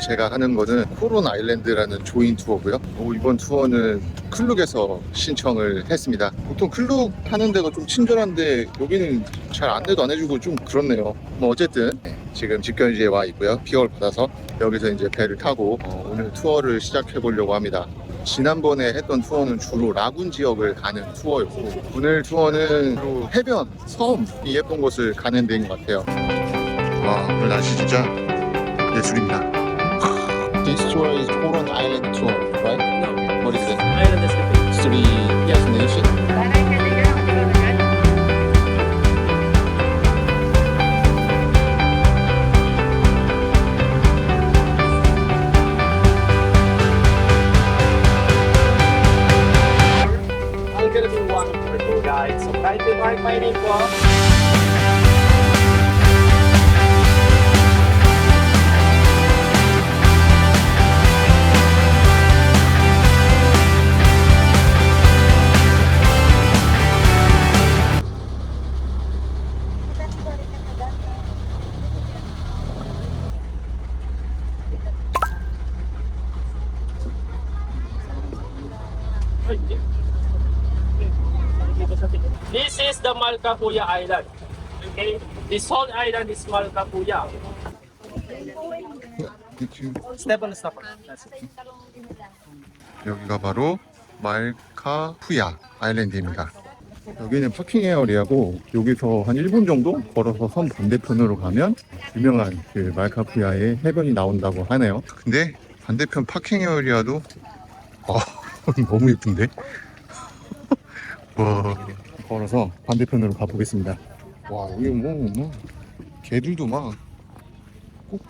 제가 하는 거는 코론 아일랜드라는 조인 투어고요. 이번 투어는 클룩에서 신청을 했습니다. 보통 클룩 하는 데가 좀 친절한데 여기는 잘 안내도 안 해주고 좀 그렇네요. 뭐 어쨌든 지금 직견지에 와 있고요. 피어를 받아서 여기서 이제 배를 타고 오늘 투어를 시작해 보려고 합니다. 지난번에 했던 투어는 주로 라군 지역을 가는 투어였고, 오늘 투어는 주로 해변, 섬, 이 예쁜 곳을 가는 데인 것 같아요. 와, 오늘 날씨 진짜 예술입니다. This tour is Coron Island tour, right? No. What is it? Island escapade. Three destination? I'm gonna be one of your tour guides. So try to mark my name po. This is the Malcapuya Island. Okay? This whole island is Malcapuya. Step on the stopper. That's it. 여기가 바로 말카푸야 아일랜드입니다. 여기는 파킹 에어리아고, 여기서 한 1분 정도 걸어서 섬 반대편으로 가면 유명한 그 말카푸야의 해변이 나온다고 하네요. 근데 반대편 파킹 에어리아도 너무 예쁜데? 와, 걸어서 반대편으로 가보겠습니다. 와, 여기 뭐 개들도 막 꼭.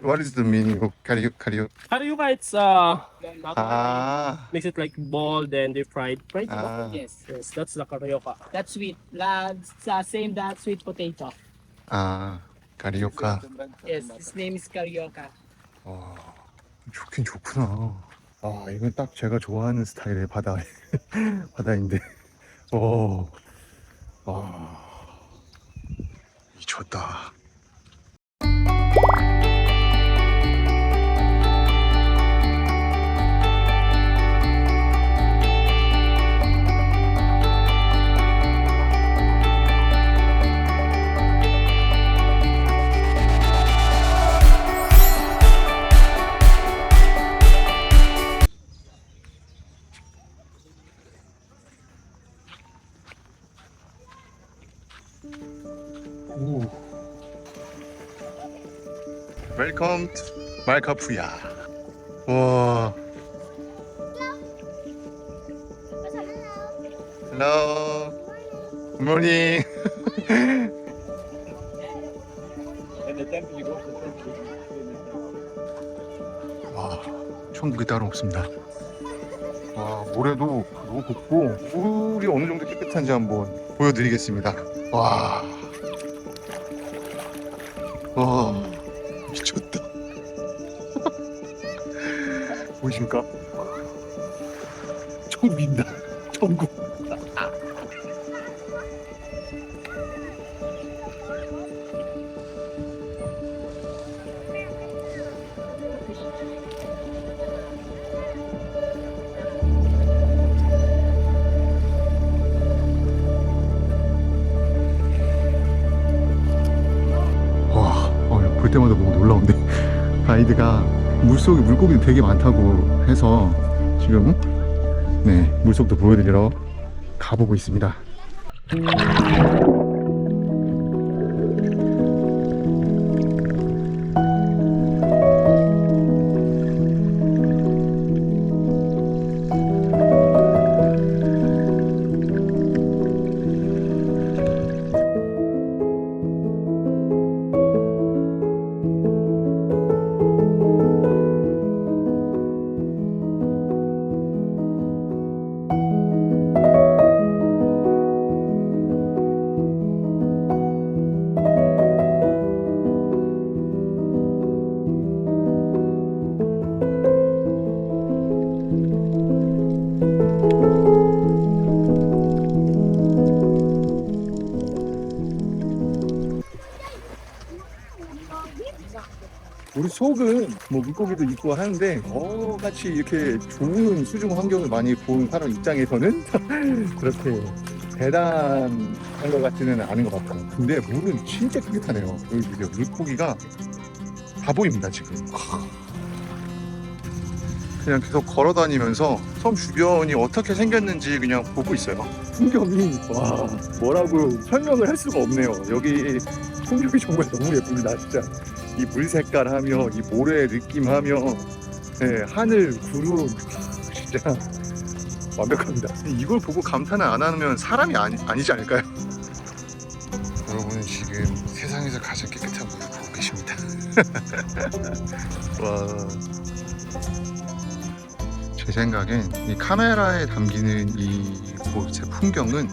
What is the meaning of karyuk? Karyuka, it's 아, makes it like boiled and deep fried. Right? 아, Yes, Yes, that's the Karyuka. that's sweet. Same that sweet potato. 아, 카리오카. Yes, his name is Carioca. 와, 좋긴 좋구나. 아, 이건 딱 제가 좋아하는 스타일의 바다인데. 와, 미쳤다. 오. 웰컴 투 말카푸야. 와. Hello. Good morning. 와, 천국이 따로 없습니다. 와, 모래도 너무 곱고 물이 어느 정도 깨끗한지 한번 보여드리겠습니다. 와, 미쳤다. 보이십니까? 천국입니다. 천국. 볼 때마다 너무 놀라운데 가이드가 물속에 물고기 되게 많다고 해서 지금 물속도 보여드리러 가보고 있습니다. 속은 뭐 물고기도 있고 하는데 같이 이렇게 좋은 수중 환경을 많이 본 사람 입장에서는 그렇게 대단한 것 같지는 않은 것 같아요. 근데 물은 진짜 깨끗하네요. 여기 이제 물고기가 다 보입니다 지금. 그냥 계속 걸어 다니면서 섬 주변이 어떻게 생겼는지 그냥 보고 있어요. 풍경이 와 뭐라고 설명을 할 수가 없네요. 여기 풍경이 정말 너무 예쁩니다. 진짜 이 물 색깔하며 이 모래 느낌하며 네, 하늘 구름 진짜 완벽합니다. 이걸 보고 감탄을 안 하면 사람이 아니지 않을까요? 여러분은 지금 세상에서 가장 깨끗한 물을 보고 계십니다. 와. 제 생각엔 이 카메라에 담기는 이곳의 풍경은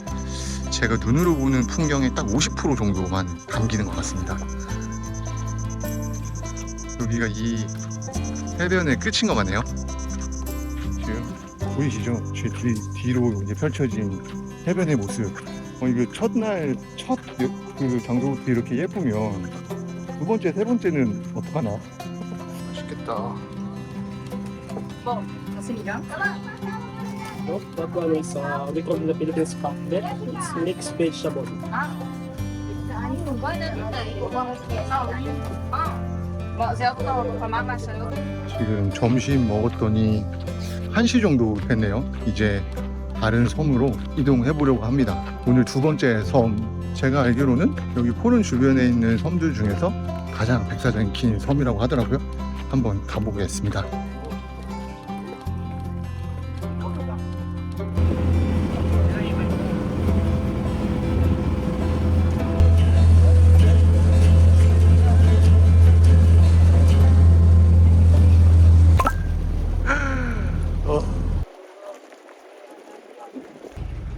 제가 눈으로 보는 풍경의 딱 50% 정도만 담기는 것 같습니다. 여기가 이 해변의 끝인 것 같네요. 지금 보이시죠? 제 뒤로 이제 펼쳐진 해변의 모습. 이게 첫날 그 장소부터 이렇게 예쁘면 두 번째, 세 번째는 어떡하나? 맛있겠다. Sinigang? No, that one is, we call in the Philippines pakbet. It's mixed vegetable. 지금 점심 먹었더니 1시 정도 됐네요. 이제 다른 섬으로 이동해 보려고 합니다. 오늘 두 번째 섬, 제가 알기로는 여기 포른 주변에 있는 섬들 중에서 가장 백사장이 긴 섬이라고 하더라고요. 한번 가보겠습니다.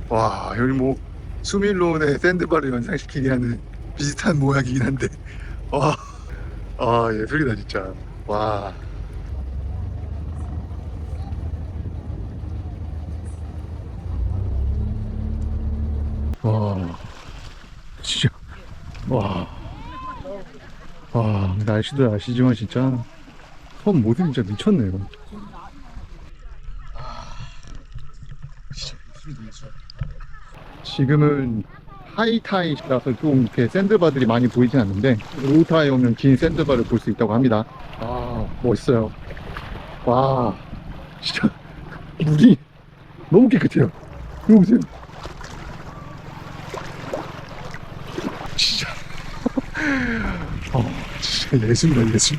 와, 여기 뭐 수밀론의 샌드바를 연상시키게 하는 비슷한 모양이긴 한데 와, 예술이다 진짜. 와, 진짜 날씨도 날씨지만 진짜 섬 모습이 진짜 미쳤네요. 지금은 하이타이라서 좀 이렇게 샌드바들이 많이 보이진 않는데 로우타이에 오면 긴 샌드바를 볼 수 있다고 합니다. 멋있어요. 와, 진짜 물이 너무 깨끗해요. 이거 보세요. 진짜 진짜 예술이다, 예술.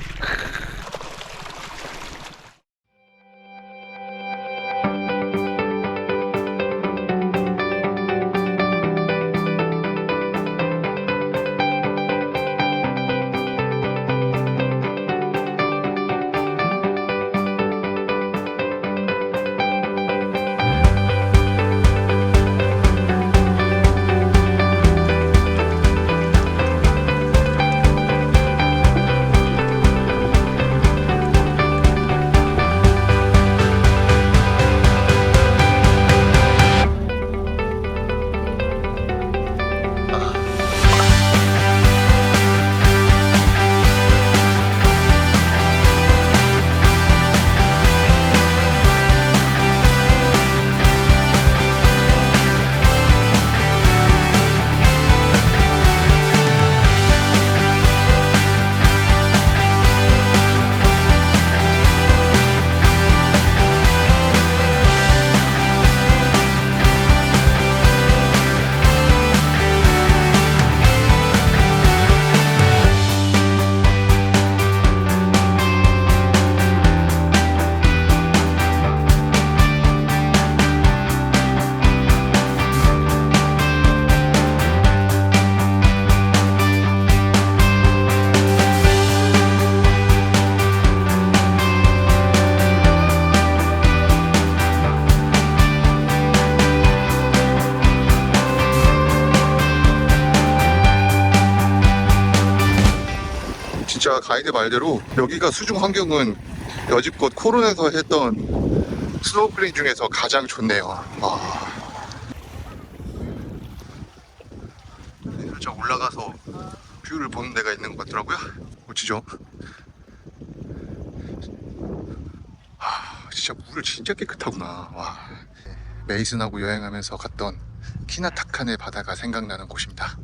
진짜 가이드 말대로 여기가 수중 환경은 여지껏 코론에서 했던 스노클링 중에서 가장 좋네요. 살짝 올라가서 뷰를 보는 데가 있는 것 같더라고요. 멋지죠? 진짜 물을 진짜 깨끗하구나. 와. 메이슨하고 여행하면서 갔던 키나타칸의 바다가 생각나는 곳입니다.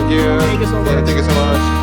Thank you. Thank you so much. Thank you so much.